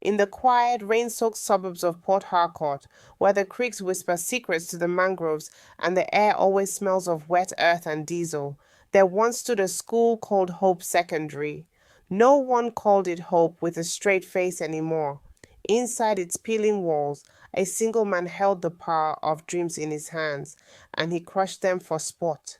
In the quiet, rain-soaked suburbs of Port Harcourt, where the creeks whisper secrets to the mangroves and the air always smells of wet earth and diesel, there once stood a school called Hope Secondary. No one called it Hope with a straight face anymore. Inside its peeling walls, a single man held the power of dreams in his hands, and he crushed them for sport.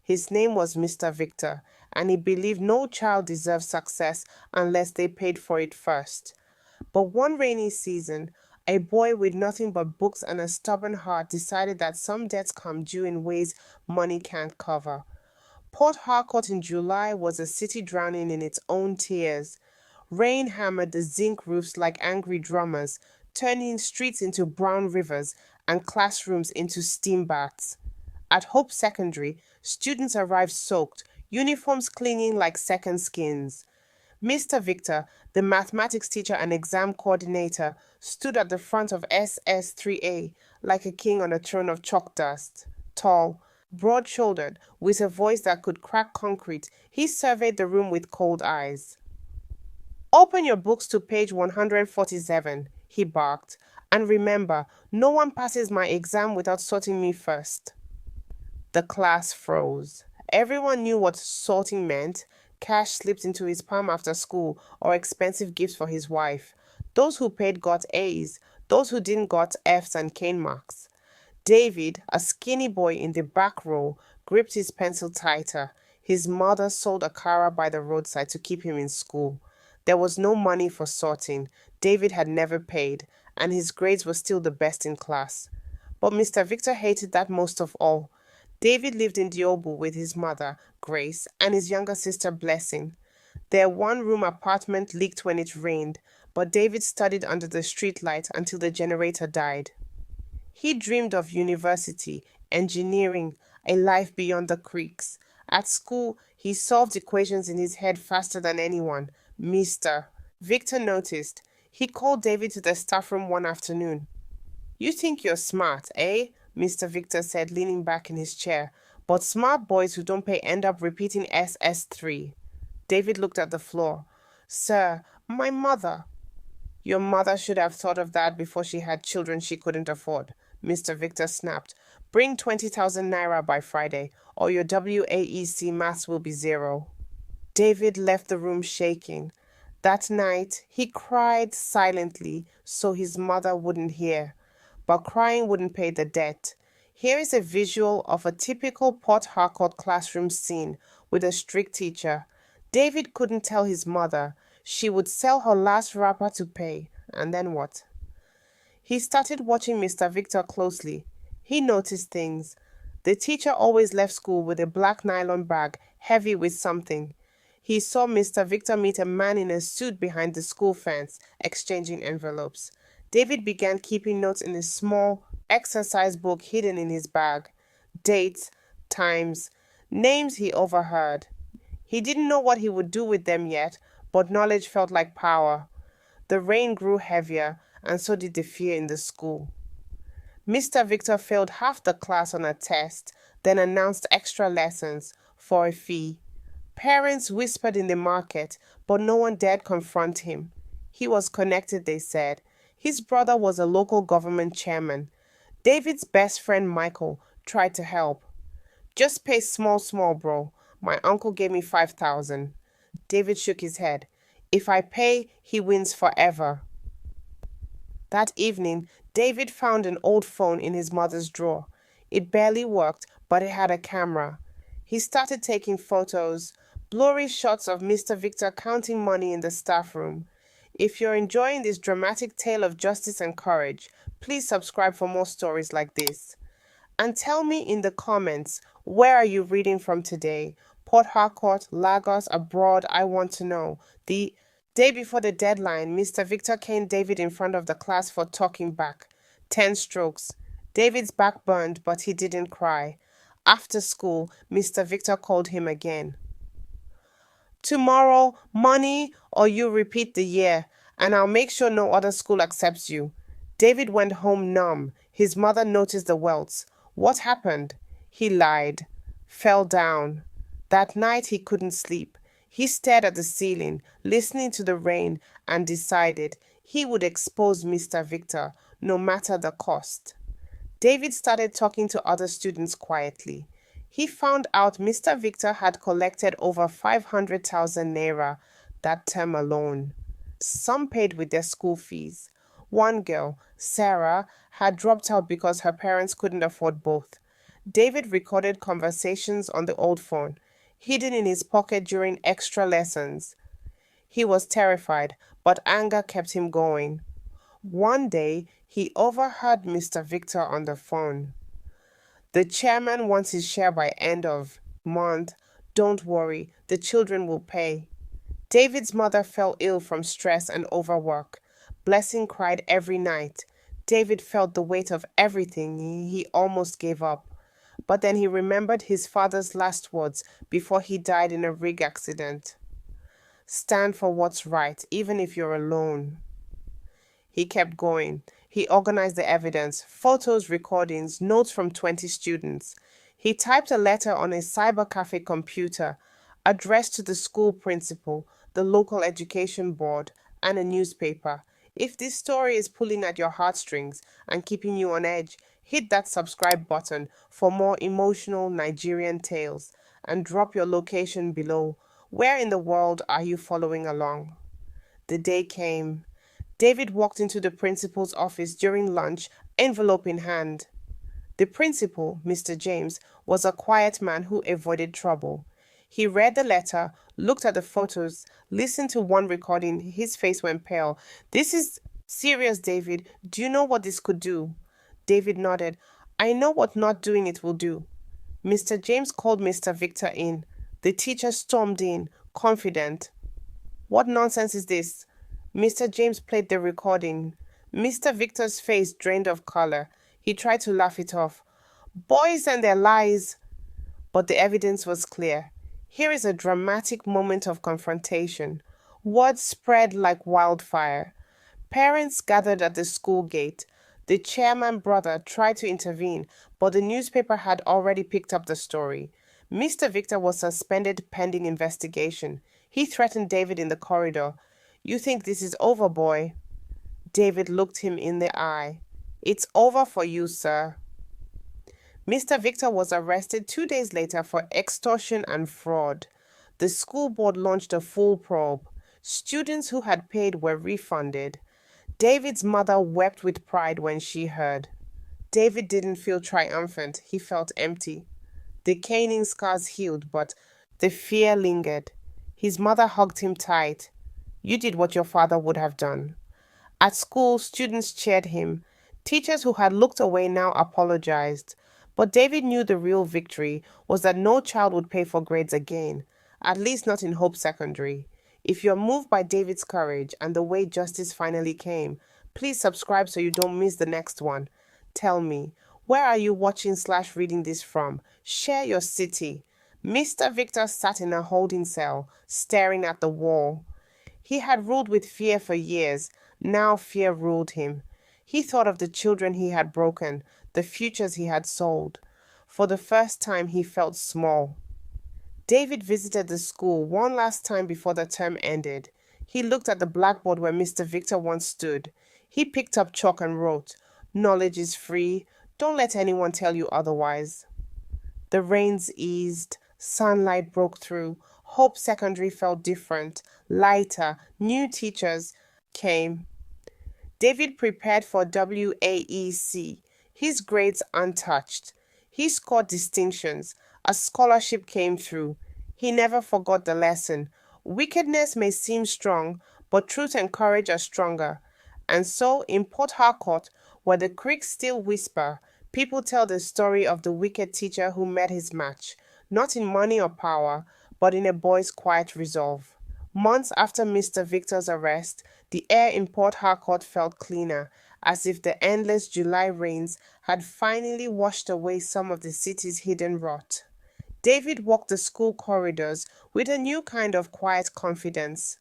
His name was Mr. Victor, and he believed no child deserved success unless they paid for it first. But one rainy season, a boy with nothing but books and a stubborn heart decided that some debts come due in ways money can't cover. Port Harcourt in July was a city drowning in its own tears. Rain hammered the zinc roofs like angry drummers, turning streets into brown rivers and classrooms into steam baths. At Hope Secondary, students arrived soaked, uniforms clinging like second skins. Mr. Victor, the mathematics teacher and exam coordinator, stood at the front of SS3A like a king on a throne of chalk dust. Tall, broad-shouldered, with a voice that could crack concrete, he surveyed the room with cold eyes. "Open your books to page 147, he barked, "and remember, no one passes my exam without sorting me first." The class froze. Everyone knew what sorting meant. Cash slipped into his palm after school, or expensive gifts for his wife. Those who paid got A's. Those who didn't got F's and cane marks. David, a skinny boy in the back row, gripped his pencil tighter. His mother sold akara by the roadside to keep him in school. There was no money for sorting. David had never paid, and his grades were still the best in class. But Mr. Victor hated that most of all. David lived in Diobu with his mother, Grace, and his younger sister, Blessing. Their one-room apartment leaked when it rained, but David studied under the streetlight until the generator died. He dreamed of university, engineering, a life beyond the creeks. At school, he solved equations in his head faster than anyone. Mr. Victor noticed. He called David to the staff room one afternoon. "You think you're smart, eh?" Mr. Victor said, leaning back in his chair. "But smart boys who don't pay end up repeating SS3. David looked at the floor. "Sir, my mother." "Your mother should have thought of that before she had children she couldn't afford," Mr. Victor snapped. "Bring 20,000 naira by Friday, or your WAEC maths will be 0. David left the room shaking. That night, he cried silently so his mother wouldn't hear. But crying wouldn't pay the debt. Here is a visual of a typical Port Harcourt classroom scene with a strict teacher. David couldn't tell his mother. She would sell her last wrapper to pay. And then what? He started watching Mr. Victor closely. He noticed things. The teacher always left school with a black nylon bag, heavy with something. He saw Mr. Victor meet a man in a suit behind the school fence, exchanging envelopes. David began keeping notes in a small exercise book hidden in his bag. Dates, times, names he overheard. He didn't know what he would do with them yet, but knowledge felt like power. The rain grew heavier, and so did the fear in the school. Mr. Victor failed half the class on a test, then announced extra lessons for a fee. Parents whispered in the market, but no one dared confront him. He was connected, they said. His brother was a local government chairman. David's best friend, Michael, tried to help. "Just pay small, bro. My uncle gave me 5,000. David shook his head. "If I pay, he wins forever." That evening, David found an old phone in his mother's drawer. It barely worked, but it had a camera. He started taking photos, blurry shots of Mr. Victor counting money in the staff room. If you're enjoying this dramatic tale of justice and courage, please subscribe for more stories like this. And tell me in the comments, where are you reading from today? Port Harcourt, Lagos, abroad, I want to know. The day before the deadline, Mr. Victor caned David in front of the class for talking back. 10 strokes. David's back burned, but he didn't cry. After school, Mr. Victor called him again. "Tomorrow, money or you repeat the year, and I'll make sure no other school accepts you." David went home numb. His mother noticed the welts. What happened? He lied. Fell down. That night he couldn't sleep. He stared at the ceiling, listening to the rain, and decided He would expose Mr. Victor, no matter the cost. David started talking to other students quietly. He found out Mr. Victor had collected over 500,000 naira that term alone. Some paid with their school fees. One girl, Sarah, had dropped out because her parents couldn't afford both. David recorded conversations on the old phone, hidden in his pocket during extra lessons. He was terrified, but anger kept him going. One day, he overheard Mr. Victor on the phone. The chairman wants his share by end of month. Don't worry, the children will pay. David's mother fell ill from stress and overwork. Blessing cried every night. David felt the weight of everything. He almost gave up. But then he remembered his father's last words before he died in a rig accident. Stand for what's right, even if you're alone. He kept going. He organized the evidence, photos, recordings, notes from 20 students. He typed a letter on a cyber cafe computer, addressed to the school principal, the local education board, and a newspaper. If this story is pulling at your heartstrings and keeping you on edge, hit that subscribe button for more emotional Nigerian tales and drop your location below. Where in the world are you following along? The day came. David walked into the principal's office during lunch, envelope in hand. The principal, Mr. James, was a quiet man who avoided trouble. He read the letter, looked at the photos, listened to one recording. His face went pale. This is serious, David. Do you know what this could do? David nodded. I know what not doing it will do. Mr. James called Mr. Victor in. The teacher stormed in, confident. What nonsense is this? Mr. James played the recording. Mr. Victor's face drained of color. He tried to laugh it off. Boys and their lies! But the evidence was clear. Here is a dramatic moment of confrontation. Words spread like wildfire. Parents gathered at the school gate. The chairman's brother tried to intervene, but the newspaper had already picked up the story. Mr. Victor was suspended pending investigation. He threatened David in the corridor. You think this is over, boy? David looked him in the eye. It's over for you, sir. Mr. Victor was arrested 2 days later for extortion and fraud. The school board launched a full probe. Students who had paid were refunded. David's mother wept with pride when she heard. David didn't feel triumphant. He felt empty. The caning scars healed, but the fear lingered. His mother hugged him tight. You did what your father would have done. At school, students cheered him. Teachers who had looked away now apologized. But David knew the real victory was that no child would pay for grades again, at least not in Hope Secondary. If you're moved by David's courage and the way justice finally came, please subscribe so you don't miss the next one. Tell me, where are you watching/reading this from? Share your city. Mr. Victor sat in a holding cell, staring at the wall. He had ruled with fear for years. Now fear ruled him. He thought of the children he had broken, the futures he had sold. For the first time, he felt small. David visited the school one last time before the term ended. He looked at the blackboard where Mr. Victor once stood. He picked up chalk and wrote, "Knowledge is free. Don't let anyone tell you otherwise." The rains eased. Sunlight broke through. Hope Secondary felt different, lighter. New teachers came. David prepared for WAEC, his grades untouched. He scored distinctions. A scholarship came through. He never forgot the lesson. Wickedness may seem strong, but truth and courage are stronger. And so, in Port Harcourt, where the creeks still whisper, people tell the story of the wicked teacher who met his match, not in money or power, but in a boy's quiet resolve. Months after Mr. Victor's arrest, the air in Port Harcourt felt cleaner, as if the endless July rains had finally washed away some of the city's hidden rot. David walked the school corridors with a new kind of quiet confidence.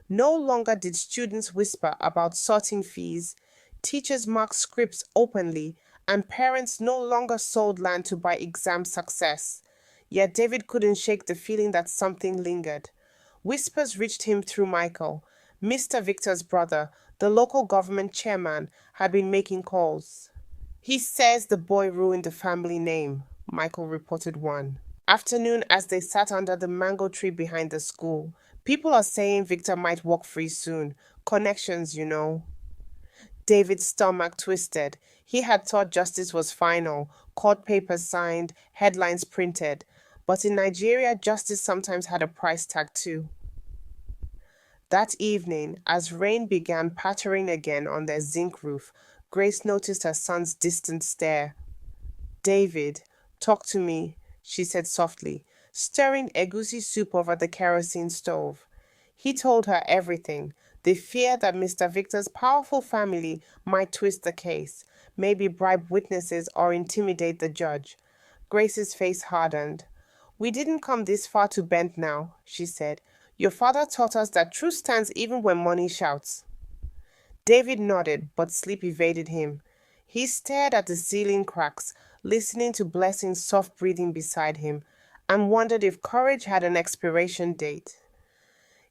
No longer did students whisper about sorting fees, teachers marked scripts openly, and parents no longer sold land to buy exam success. Yet David couldn't shake the feeling that something lingered. Whispers reached him through Michael. Mr. Victor's brother, the local government chairman, had been making calls. He says the boy ruined the family name, Michael reported one afternoon as they sat under the mango tree behind the school. People are saying Victor might walk free soon. Connections, you know. David's stomach twisted. He had thought justice was final, court papers signed, headlines printed. But in Nigeria, justice sometimes had a price tag too. That evening, as rain began pattering again on their zinc roof, Grace noticed her son's distant stare. David, talk to me, she said softly, stirring egusi soup over the kerosene stove. He told her everything, the fear that Mr. Victor's powerful family might twist the case, maybe bribe witnesses or intimidate the judge. Grace's face hardened. We didn't come this far to bend now, she said. Your father taught us that truth stands even when money shouts. David nodded, but sleep evaded him. He stared at the ceiling cracks, listening to Blessing's soft breathing beside him, and wondered if courage had an expiration date.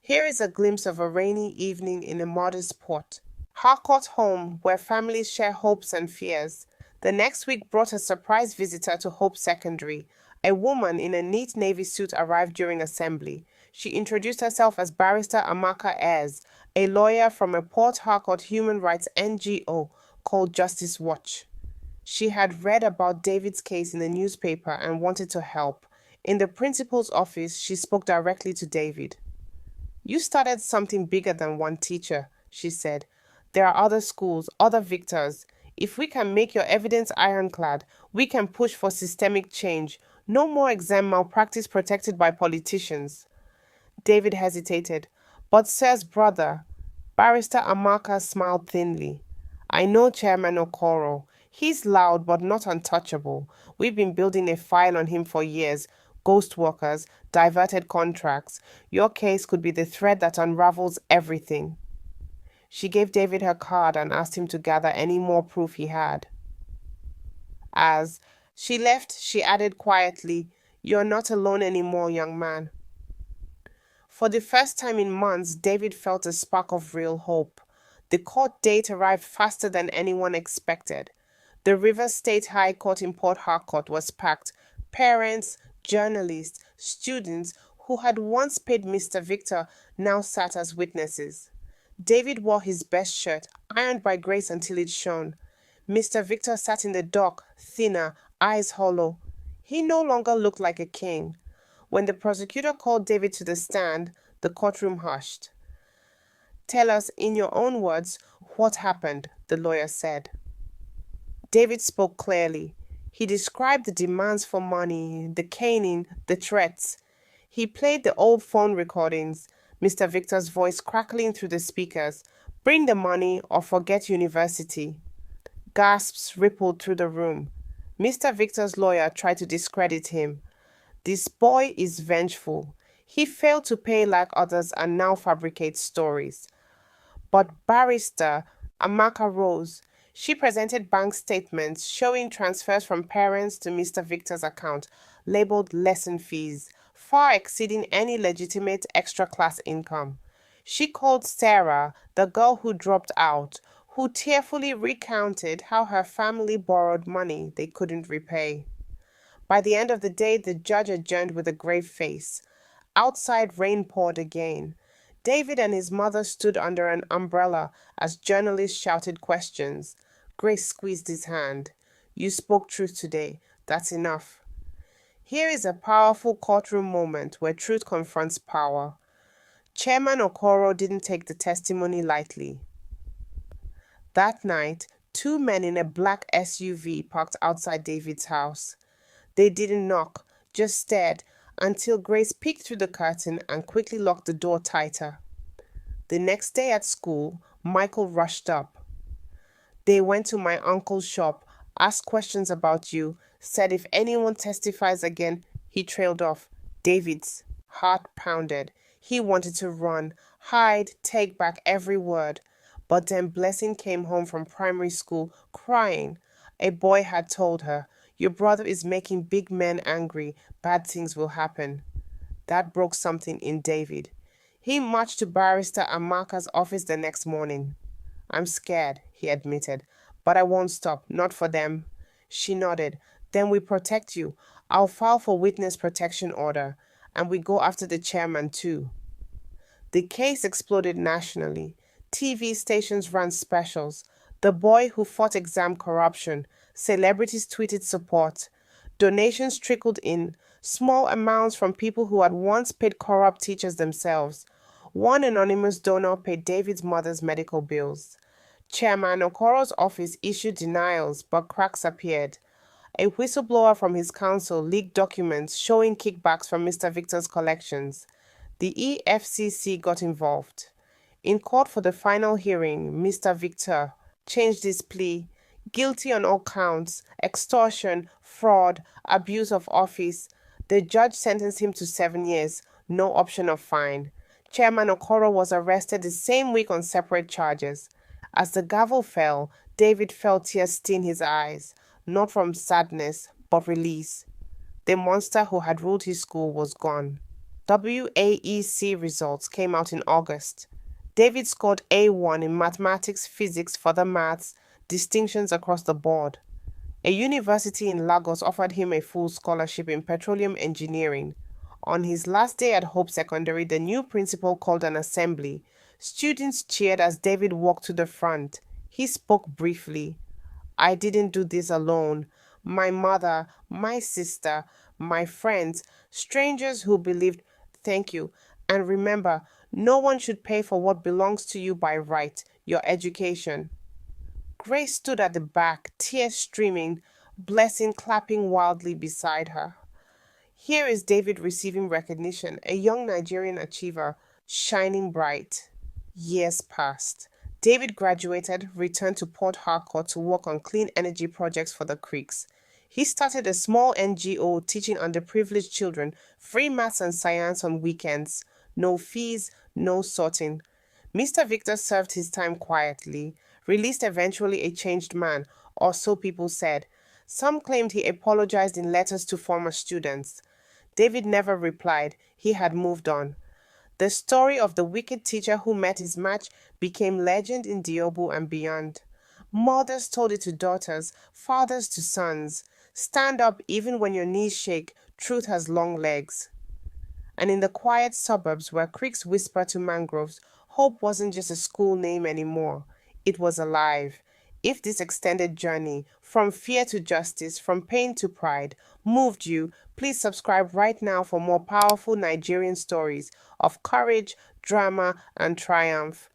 Here is a glimpse of a rainy evening in a modest port. Harcourt home, where families share hopes and fears. The next week brought a surprise visitor to Hope Secondary. A woman in a neat navy suit arrived during assembly. She introduced herself as Barrister Amaka Ayres, a lawyer from a Port Harcourt human rights NGO called Justice Watch. She had read about David's case in the newspaper and wanted to help. In the principal's office, she spoke directly to David. You started something bigger than one teacher, she said. There are other schools, other victors. If we can make your evidence ironclad, we can push for systemic change. No more exam malpractice protected by politicians. David hesitated. But sir's brother, Barrister Amaka smiled thinly. I know Chairman Okoro. He's loud but not untouchable. We've been building a file on him for years. Ghost workers, diverted contracts. Your case could be the thread that unravels everything. She gave David her card and asked him to gather any more proof he had. As she left, she added quietly, You're not alone anymore, young man. For the first time in months, David felt a spark of real hope. The court date arrived faster than anyone expected. The River State High Court in Port Harcourt was packed. Parents, journalists, students who had once paid Mr. Victor now sat as witnesses. David wore his best shirt, ironed by Grace until it shone. Mr. Victor sat in the dock, thinner, eyes hollow. He no longer looked like a king. When the prosecutor called David to the stand, the courtroom hushed. Tell us, in your own words, what happened, the lawyer said. David spoke clearly. He described the demands for money, the caning, the threats. He played the old phone recordings, Mr. Victor's voice crackling through the speakers. Bring the money or forget university. Gasps rippled through the room. Mr. Victor's lawyer tried to discredit him. This boy is vengeful. He failed to pay like others and now fabricates stories. But Barrister Amaka rose. She presented bank statements showing transfers from parents to Mr. Victor's account, labeled lesson fees, far exceeding any legitimate extra-class income. She called Sarah, the girl who dropped out, who tearfully recounted how her family borrowed money they couldn't repay. By the end of the day, the judge adjourned with a grave face. Outside, rain poured again. David and his mother stood under an umbrella as journalists shouted questions. Grace squeezed his hand. You spoke truth today. That's enough. Here is a powerful courtroom moment where truth confronts power. Chairman Okoro didn't take the testimony lightly. That night, two men in a black SUV parked outside David's house. They didn't knock, just stared, until Grace peeked through the curtain and quickly locked the door tighter. The next day at school, Michael rushed up. They went to my uncle's shop, asked questions about you, said if anyone testifies again, he trailed off. David's heart pounded. He wanted to run, hide, take back every word. But then Blessing came home from primary school, crying. A boy had told her, Your brother is making big men angry. Bad things will happen. That broke something in David. He marched to Barrister Amaka's office the next morning. I'm scared, he admitted, but I won't stop, not for them. She nodded. Then we protect you. I'll file for witness protection order, and we go after the chairman too. The case exploded nationally. TV stations ran specials. The boy who fought exam corruption. Celebrities tweeted support. Donations trickled in, small amounts from people who had once paid corrupt teachers themselves. One anonymous donor paid David's mother's medical bills. Chairman Okoro's office issued denials, but cracks appeared. A whistleblower from his council leaked documents showing kickbacks from Mr. Victor's collections. The EFCC got involved. In court for the final hearing, Mr. Victor changed his plea, guilty on all counts, extortion, fraud, abuse of office. The judge sentenced him to 7 years, no option of fine. Chairman Okoro was arrested the same week on separate charges. As the gavel fell, David felt tears stain his eyes, not from sadness, but release. The monster who had ruled his school was gone. WAEC results came out in August. David scored A1 in mathematics, physics, further maths, distinctions across the board. A university in Lagos offered him a full scholarship in petroleum engineering. On his last day at Hope Secondary, the new principal called an assembly. Students cheered as David walked to the front. He spoke briefly. I didn't do this alone. My mother, my sister, my friends, strangers who believed, thank you. And remember, no one should pay for what belongs to you by right, your education. Grace stood at the back, tears streaming, Blessing clapping wildly beside her. Here is David receiving recognition, a young Nigerian achiever, shining bright. Years passed. David graduated, returned to Port Harcourt to work on clean energy projects for the creeks. He started a small NGO teaching underprivileged children free maths and science on weekends. No fees, no sorting. Mr. Victor served his time quietly, released eventually a changed man, or so people said. Some claimed he apologized in letters to former students. David never replied. He had moved on. The story of the wicked teacher who met his match became legend in Diobu and beyond. Mothers told it to daughters, fathers to sons. Stand up even when your knees shake. Truth has long legs. And in the quiet suburbs where creeks whisper to mangroves, hope wasn't just a school name anymore. It was alive. If this extended journey, from fear to justice, from pain to pride, moved you, please subscribe right now for more powerful Nigerian stories of courage, drama, and triumph.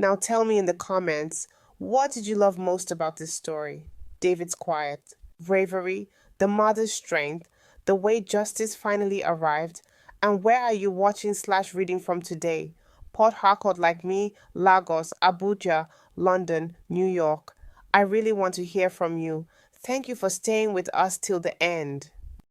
Now tell me in the comments, what did you love most about this story? David's quiet, bravery, the mother's strength, the way justice finally arrived, and where are you watching/reading from today? Port Harcourt like me, Lagos, Abuja, London, New York. I really want to hear from you. Thank you for staying with us till the end.